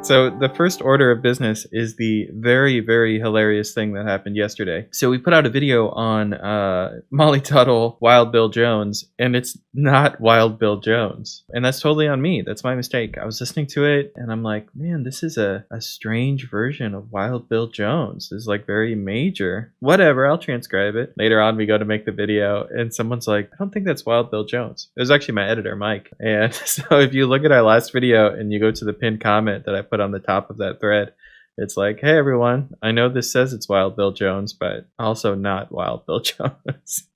So the first order of business is the very, very hilarious thing that happened yesterday. So we put out a video on Molly Tuttle, Wild Bill Jones, and it's not Wild Bill Jones. And that's totally on me. That's my mistake. I was listening to it and I'm like, man, this is a strange version of Wild Bill Jones. This is like very major. Whatever, I'll transcribe it. Later on, we go to make the video and someone's like, I don't think that's Wild Bill Jones. It was actually my editor, Mike. And so if you look at our last video and you go to the pinned comment that I put on the top of that thread, it's like, hey everyone, I know this says it's Wild Bill Jones, but also not Wild Bill Jones.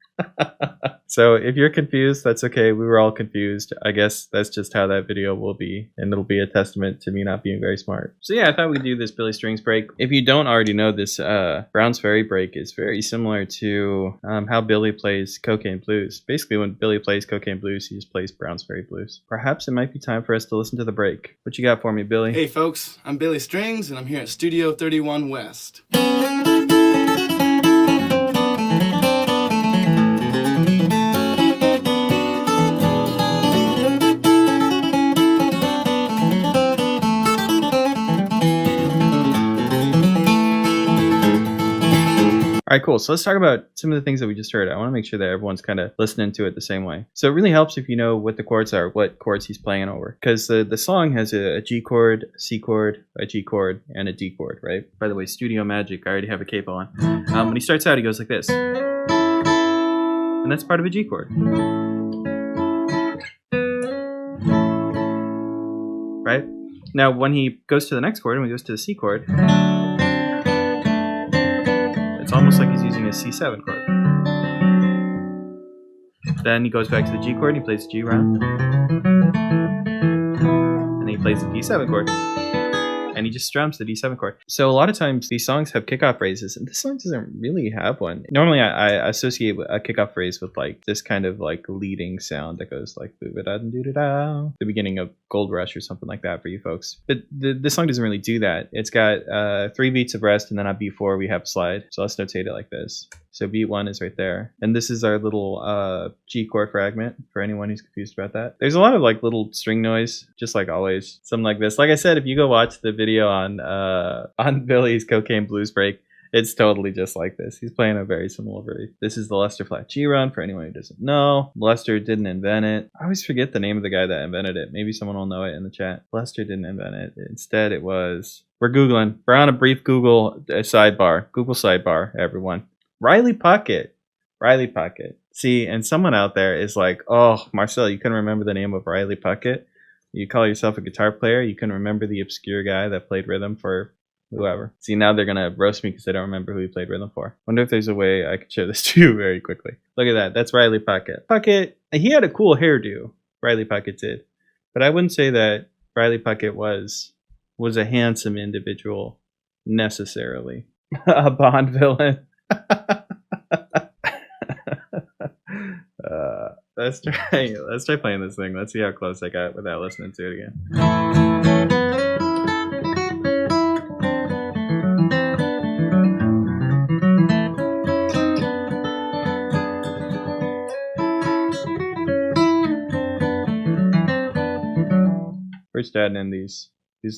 So if you're confused, that's okay. We were all confused. I guess that's just how that video will be, and it'll be a testament to me not being very smart. So yeah, I thought we'd do this Billy Strings break. If you don't already know, this Brown's Ferry break is very similar to how Billy plays Cocaine Blues. Basically, when Billy plays Cocaine Blues, he just plays Brown's Ferry Blues. Perhaps it might be time for us to listen to the break. What you got for me, Billy? Hey folks, I'm Billy Strings, and I'm here at Studio 31 West. All right, cool. So let's talk about some of the things that we just heard. I want to make sure that everyone's kind of listening to it the same way. So it really helps if you know what the chords are, what chords he's playing over. Because the song has a G chord, a C chord, a G chord, and a D chord, right? By the way, Studio Magic, I already have a capo on. When he starts out, he goes like this. And that's part of a G chord. Right? Now, when he goes to the next chord, and he goes to the C chord, it's almost like he's using a C7 chord. Then he goes back to the G chord and he plays the G round. And he plays the D7 chord. And he just strums the D7 chord. So a lot of times these songs have kickoff phrases, and this song doesn't really have one. Normally I associate a kickoff phrase with like this kind of like leading sound that goes like boo-ba-da-doo-da-da, the beginning of Gold Rush or something like that for you folks. But this song doesn't really do that. It's got 3 beats of rest, and then on beat 4 we have a slide. So let's notate it like this. So beat 1 is right there. And this is our little G chord fragment for anyone who's confused about that. There's a lot of like little string noise, just like always. Something like this. Like I said, if you go watch the video on Billy's Cocaine Blues break, it's totally just like this. He's playing a very similar version. This is the Lester Flat G run for anyone who doesn't know. Lester didn't invent it. I always forget the name of the guy that invented it. Maybe someone will know it in the chat. Lester didn't invent it. Instead, it was... We're Googling. We're on a brief Google sidebar. Google sidebar, everyone. Riley Puckett. Riley Puckett. See, and someone out there is like, oh, Marcel, you couldn't remember the name of Riley Puckett? You call yourself a guitar player? You couldn't remember the obscure guy that played rhythm for whoever. See, now they're going to roast me because they don't remember who he played rhythm for. Wonder if there's a way I could show this to you very quickly. Look at that. That's Riley Puckett. Puckett, he had a cool hairdo. Riley Puckett did. But I wouldn't say that Riley Puckett was a handsome individual necessarily. A Bond villain. Let's try playing this thing. Let's see how close I got without listening to it again. We're just adding in these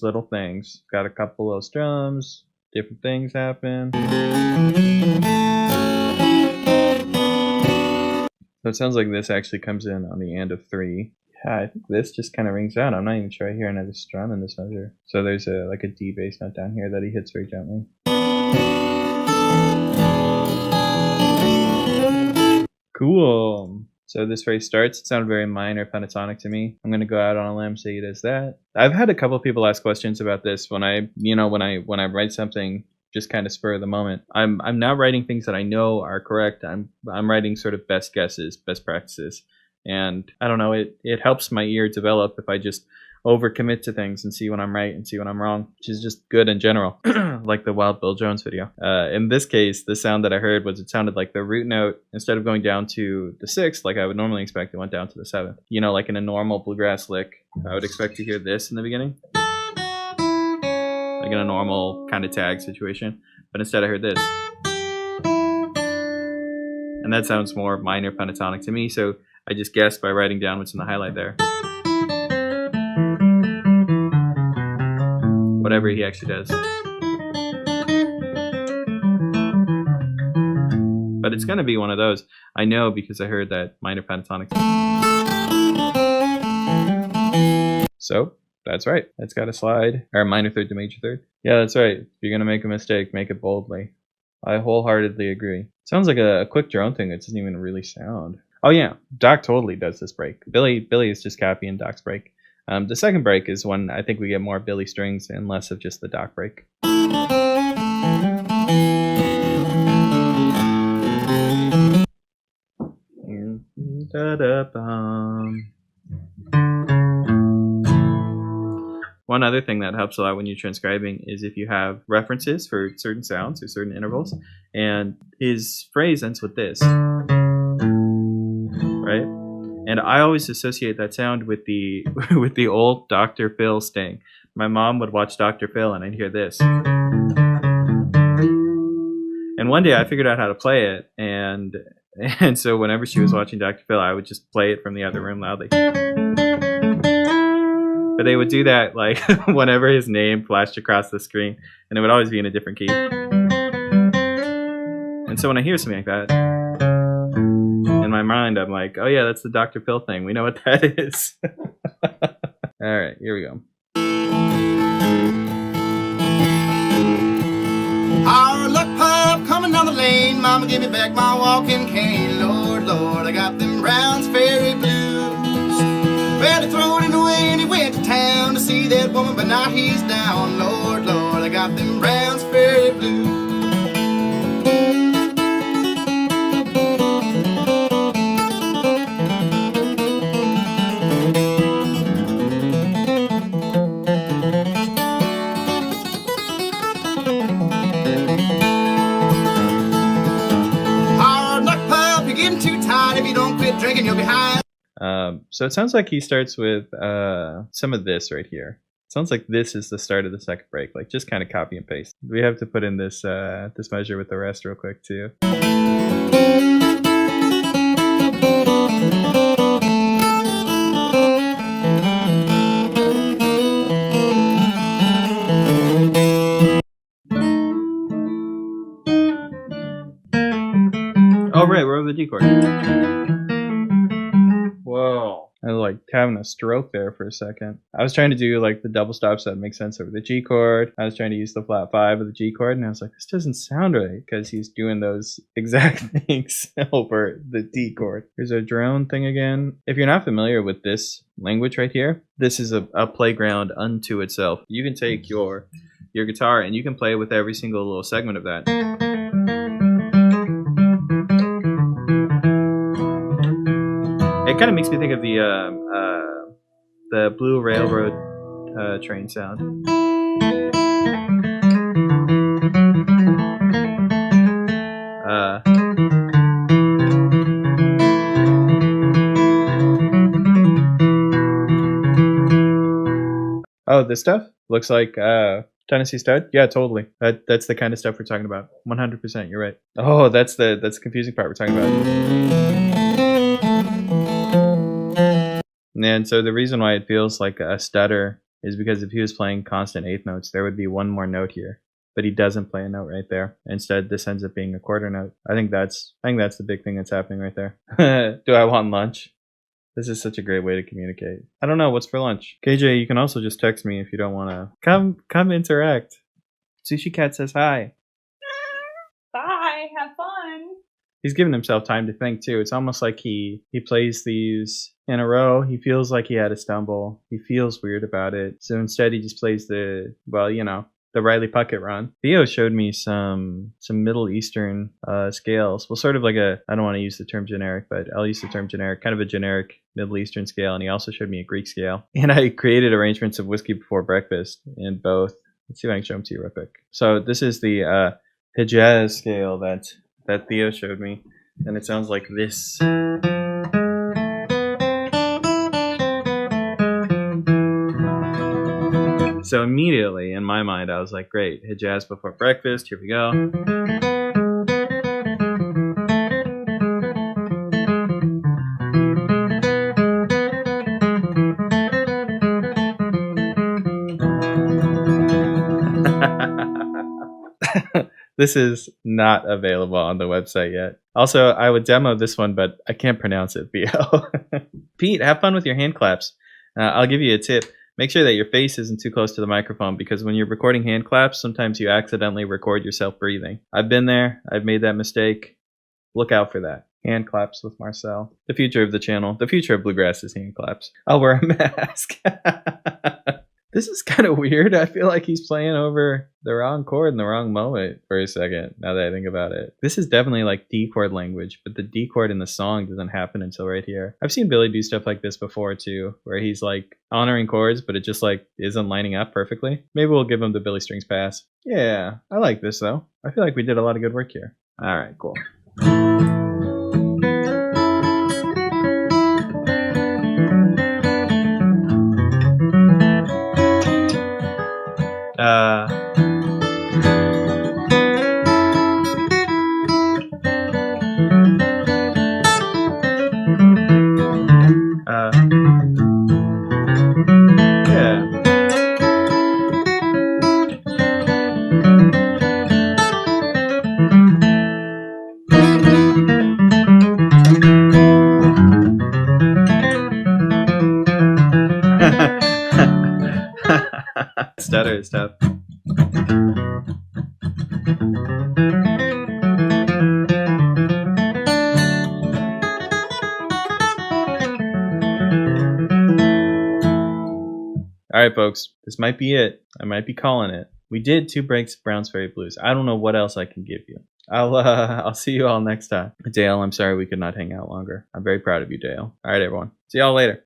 little things. Got a couple little strums, different things happen. So it sounds like this actually comes in on the end of 3. Yeah, I think this just kind of rings out. I'm not even sure I hear another strum in this measure. So there's like a D bass note down here that he hits very gently. Cool. So this phrase starts. It sounded very minor pentatonic to me. I'm going to go out on a limb, say it as that. I've had a couple of people ask questions about this when I write something just kind of spur of the moment. I'm not writing things that I know are correct. I'm writing sort of best guesses, best practices. And I don't know, it helps my ear develop if I just overcommit to things and see when I'm right and see when I'm wrong, which is just good in general, like the Wild Bill Jones video. In this case, the sound that I heard it sounded like the root note, instead of going down to the 6th, like I would normally expect, it went down to the 7th. You know, like in a normal bluegrass lick, I would expect to hear this in the beginning, like in a normal kind of tag situation. But instead I heard this. And that sounds more minor pentatonic to me, so I just guessed by writing down what's in the highlight there. whatever he actually does. But it's gonna be one of those. I know because I heard that minor pentatonic. So that's right. It's got a slide, or minor third to major third. Yeah, that's right. If you're gonna make a mistake, make it boldly. I wholeheartedly agree. Sounds like a quick drone thing that doesn't even really sound. Oh yeah, Doc totally does this break. Billy is just copying Doc's break. The second break is when I think we get more Billy strings and less of just the Doc break. One other thing that helps a lot when you're transcribing is if you have references for certain sounds or certain intervals, and his phrase ends with this, right? And I always associate that sound with the with the old Dr. Phil sting. My mom would watch Dr. Phil and I'd hear this. And one day I figured out how to play it, and so whenever she was watching Dr. Phil, I would just play it from the other room loudly. But they would do that like whenever his name flashed across the screen, and it would always be in a different key. And so when I hear something like that, in my mind, I'm like, oh yeah, that's the Dr. Phil thing. We know what that is. All right, here we go. Hard luck pup coming down the lane. Mama, give me back my walking cane. Lord, Lord, I got them Browns Ferry blues. Well, he threw it away and he went to town to see that woman, but now he's down. Lord, Lord, I got them Browns Ferry blues. Hard luck pup, you're getting too tired. If you don't quit drinking, you'll be high. So it sounds like he starts with some of this right here. It sounds like this is the start of the second break, like just kind of copy and paste. We have to put in this this measure with the rest real quick too. Oh right, we're over the D chord. Whoa. I was like having a stroke there for a second. I was trying to do like the double stops that make sense over the G chord. I was trying to use the flat 5 of the G chord, and I was like, this doesn't sound right, because he's doing those exact things over the D chord. Here's a drone thing again. If you're not familiar with this language right here, this is a playground unto itself. You can take your guitar and you can play with every single little segment of that. It kind of makes me think of the Blue Railroad train sound. Oh, this stuff looks like Tennessee Stud. Yeah, totally. That's the kind of stuff we're talking about. 100%. You're right. Oh, that's the confusing part we're talking about. And so the reason why it feels like a stutter is because if he was playing constant eighth notes, there would be one more note here, but he doesn't play a note right there. Instead, this ends up being a quarter note. I think that's the big thing that's happening right there. Do I want lunch? This is such a great way to communicate. I don't know, what's for lunch? KJ, you can also just text me if you don't want to. Come interact. Sushi Cat says hi. Bye. Have fun. He's giving himself time to think too. It's almost like he plays these in a row. He feels like he had a stumble. He feels weird about it. So instead he just plays the Riley Puckett run. Theo showed me some Middle Eastern scales. Well, sort of like I don't want to use the term generic, but I'll use the term generic, kind of a generic Middle Eastern scale. And he also showed me a Greek scale. And I created arrangements of Whiskey Before Breakfast in both. Let's see if I can show them to you real quick. So this is the Hijaz scale that Theo showed me, and it sounds like this. So immediately in my mind I was like, great, Hijaz Before Breakfast, here we go. This is not available on the website yet. Also, I would demo this one, but I can't pronounce it, Theo. Pete, have fun with your hand claps. I'll give you a tip. Make sure that your face isn't too close to the microphone, because when you're recording hand claps, sometimes you accidentally record yourself breathing. I've been there. I've made that mistake. Look out for that. Hand claps with Marcel. The future of the channel. The future of Bluegrass is hand claps. I'll wear a mask. This is kind of weird. I feel like he's playing over the wrong chord in the wrong moment for a second, now that I think about it. This is definitely like D chord language, but the D chord in the song doesn't happen until right here. I've seen Billy do stuff like this before too, where he's like honoring chords, but it just like isn't lining up perfectly. Maybe we'll give him the Billy Strings pass. Yeah, I like this though. I feel like we did a lot of good work here. All right, cool. Stutter stuff. All right, folks, this might be it. I might be calling it. We did 2 breaks of Brown's Ferry Blues. I don't know what else I can give you. I'll see you all next time. Dale, I'm sorry we could not hang out longer. I'm very proud of you, Dale. All right, everyone. See y'all later.